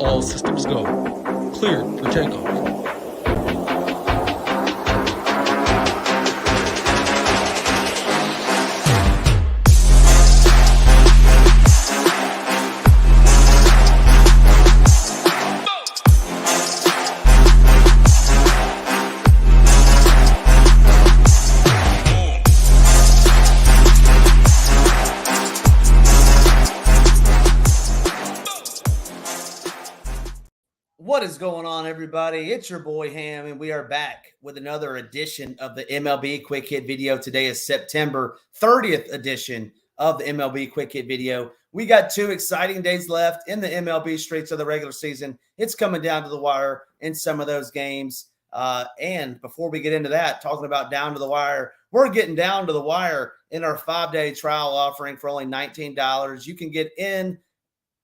All systems go. Cleared for takeoff. What is going on, everybody? It's your boy Ham, and we are back with another edition of the MLB Quick Hit video. Today is September 30th edition of the MLB Quick Hit video. We got 2 exciting days left in the MLB streets of the regular season. It's coming down to the wire in some of those games. And before we get into that, talking about down to the wire, we're getting down to the wire in our 5-day trial offering for only $19. You can get in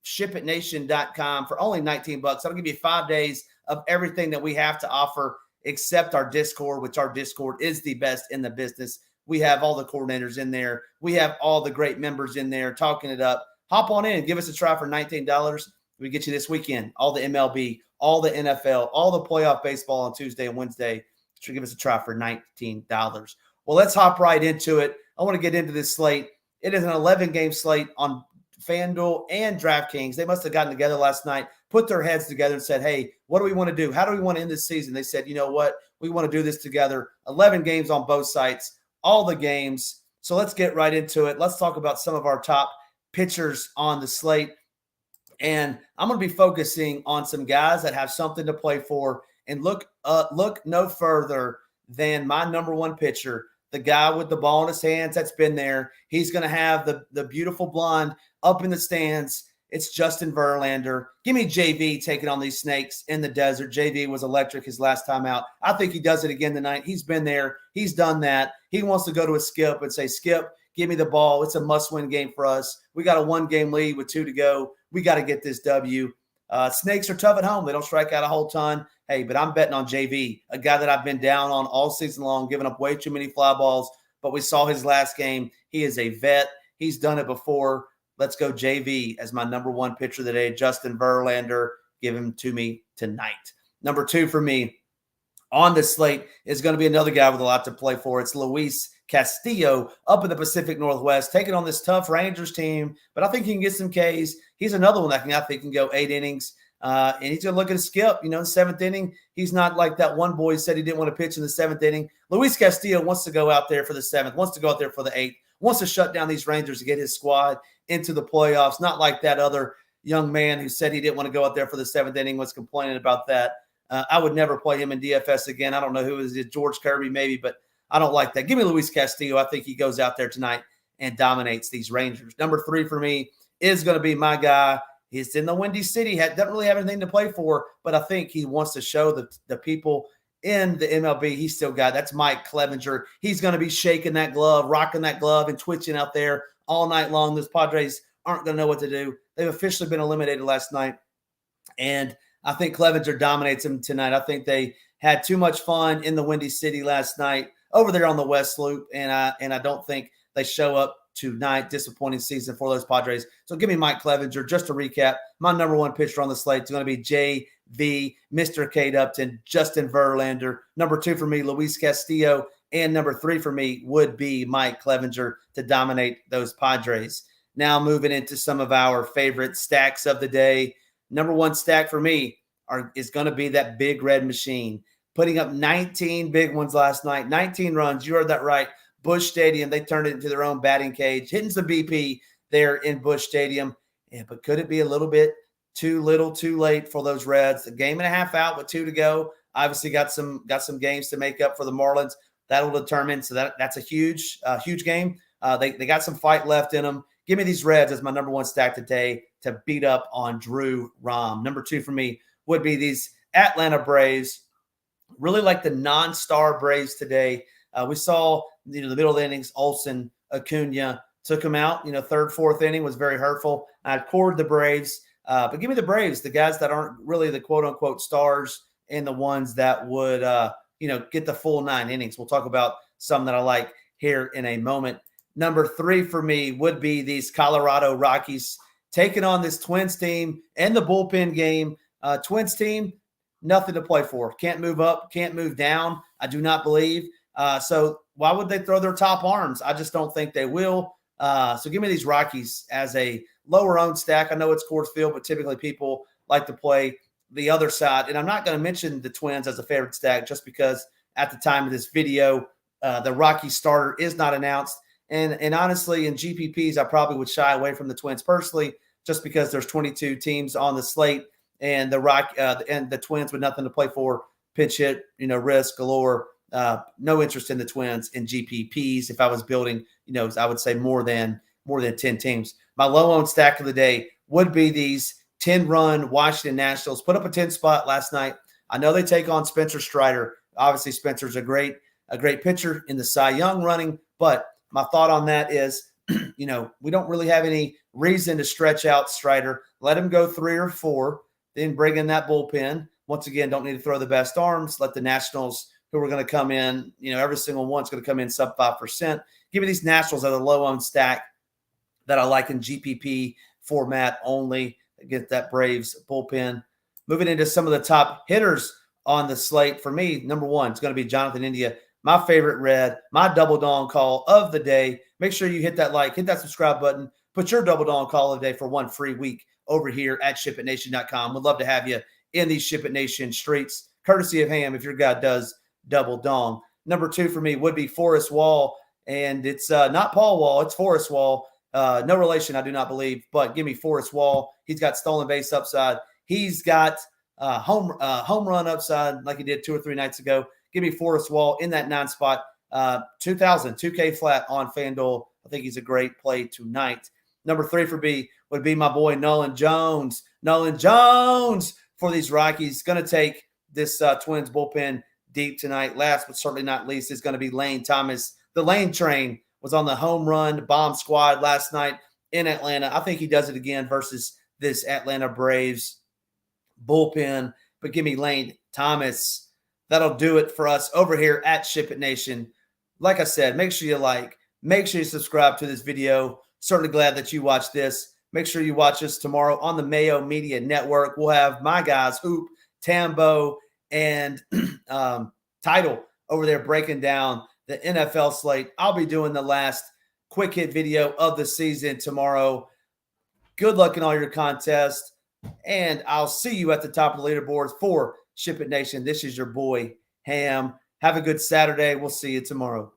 SHIPITNation.com for only $19. That'll give you 5 days of everything that we have to offer except our Discord, which our Discord is the best in the business. We have all the coordinators in there. We have all the great members in there talking it up. Hop on in and give us a try for $19. We get you this weekend, all the MLB, all the NFL, all the playoff baseball on Tuesday and Wednesday. So give us a try for $19. Well, let's hop right into it. I want to get into this slate. It is an 11-game slate on FanDuel and DraftKings. They must have gotten together last night, put their heads together and said, hey, what do we want to do? How do we want to end this season? They said, you know what? We want to do this together. 11 games on both sites, all the games. So let's get right into it. Let's talk about some of our top pitchers on the slate. And I'm going to be focusing on some guys that have something to play for. And look no further than my number one pitcher, the guy with the ball in his hands that's been there. He's going to have the beautiful blonde up in the stands. It's Justin Verlander. Give me JV taking on these snakes in the desert. JV was electric his last time out. I think he does it again tonight. He's been there. He's done that. He wants to go to a Skip and say, Skip, give me the ball. It's a must-win game for us. We got a 1-game lead with 2 to go. We got to get this W. Snakes are tough at home. They don't strike out a whole ton. Hey, but I'm betting on JV, a guy that I've been down on all season long, giving up way too many fly balls. But we saw his last game. He is a vet. He's done it before. Let's go JV as my number one pitcher of the day, Justin Verlander. Give him to me tonight. Number 2 for me on this slate is going to be another guy with a lot to play for. It's Luis Castillo up in the Pacific Northwest, taking on this tough Rangers team. But I think he can get some Ks. He's another one that I think can go 8 innings. And he's going to look at a Skip, in the 7th inning. He's not like that one boy who said he didn't want to pitch in the 7th inning. Luis Castillo wants to go out there for the 7th, wants to go out there for the 8th, wants to shut down these Rangers to get his squad into the playoffs. Not like that other young man who said he didn't want to go out there for the 7th inning, was complaining about that. I would never play him in DFS again. I don't know who is it, George Kirby maybe, but I don't like that. Give me Luis Castillo. I think he goes out there tonight and dominates these Rangers. Number 3 for me is going to be my guy. He's in the Windy City. Doesn't really have anything to play for, but I think he wants to show the people in the MLB he's still got. That's Mike Clevenger. He's going to be shaking that glove, rocking that glove, and twitching out there all night long. Those Padres aren't going to know what to do. They've officially been eliminated last night, and I think Clevenger dominates them tonight. I think they had too much fun in the Windy City last night over there on the West Loop, and I don't think they show up tonight. Disappointing season for those Padres. So give me Mike Clevenger. Just to recap, my number one pitcher on the slate is going to be JV, Mr. Kate Upton, Justin Verlander. Number 2 for me, Luis Castillo. And number 3 for me would be Mike Clevenger to dominate those Padres. Now moving into some of our favorite stacks of the day. Number 1 stack for me is going to be that Big Red Machine. Putting up 19 big ones last night, 19 runs. You heard that right. Busch Stadium, they turned it into their own batting cage, hitting some BP there in Busch Stadium. Yeah, but could it be a little bit too little, too late for those Reds? A game and a half out with 2 to go. Obviously got some games to make up for the Marlins. That'll determine. So that's a huge game. They got some fight left in them. Give me these Reds as my number 1 stack today to beat up on Drew Rom. Number 2 for me would be these Atlanta Braves. Really like the non-star Braves today. We saw the middle of the innings, Olsen, Acuna took him out. 3rd, 4th inning was very hurtful. I cored the Braves, but give me the Braves, the guys that aren't really the quote-unquote stars and the ones that would, get the full 9 innings. We'll talk about some that I like here in a moment. Number 3 for me would be these Colorado Rockies taking on this Twins team and the bullpen game. Twins team, nothing to play for. Can't move up, can't move down, I do not believe. So why would they throw their top arms? I just don't think they will. So give me these Rockies as a lower-owned stack. I know it's Coors Field, but typically people like to play the other side. And I'm not going to mention the Twins as a favorite stack just because at the time of this video, the Rocky starter is not announced. And honestly, in GPPs, I probably would shy away from the Twins personally just because there's 22 teams on the slate and the Twins with nothing to play for, pinch hit, risk galore. No interest in the Twins in GPPs. If I was building, I would say more than 10 teams. My low-owned stack of the day would be these 10-run Washington Nationals. Put up a 10 spot last night. I know they take on Spencer Strider. Obviously, Spencer's a great pitcher in the Cy Young running. But my thought on that is, we don't really have any reason to stretch out Strider. Let him go 3 or 4, then bring in that bullpen. Once again, don't need to throw the best arms. Let the Nationals, who are going to come in, every single one's going to come in sub 5%. Give me these Nationals as a low-owned stack that I like in GPP format only against that Braves bullpen. Moving into some of the top hitters on the slate for me, number 1 is going to be Jonathan India, my favorite red, my double dong call of the day. Make sure you hit that like, hit that subscribe button, put your double dong call of the day for 1 free week over here at ShipItNation.com. We'd love to have you in these Ship It Nation streets, courtesy of Ham if your guy does double dong. Number 2 for me would be Forrest Wall, and it's not Paul Wall, it's Forrest Wall. No relation, I do not believe, but give me Forrest Wall. He's got stolen base upside. He's got home run upside like he did 2 or 3 nights ago. Give me Forrest Wall in that 9 spot. 2,000, 2K flat on FanDuel. I think he's a great play tonight. Number 3 for B would be my boy Nolan Jones. Nolan Jones for these Rockies. Going to take this Twins bullpen deep tonight. Last but certainly not least is going to be Lane Thomas. The Lane train was on the home run bomb squad last night in Atlanta. I think he does it again versus this Atlanta Braves bullpen. But give me Lane Thomas. That'll do it for us over here at Ship It Nation. Like I said, make sure you like, make sure you subscribe to this video. Certainly glad that you watched this. Make sure you watch us tomorrow on the Mayo Media Network. We'll have my guys, Hoop, Tambo, and Title over there breaking down the NFL slate. I'll be doing the last quick hit video of the season tomorrow. Good luck in all your contests, and I'll see you at the top of the leaderboards for Ship It Nation. This is your boy, Ham. Have a good Saturday. We'll see you tomorrow.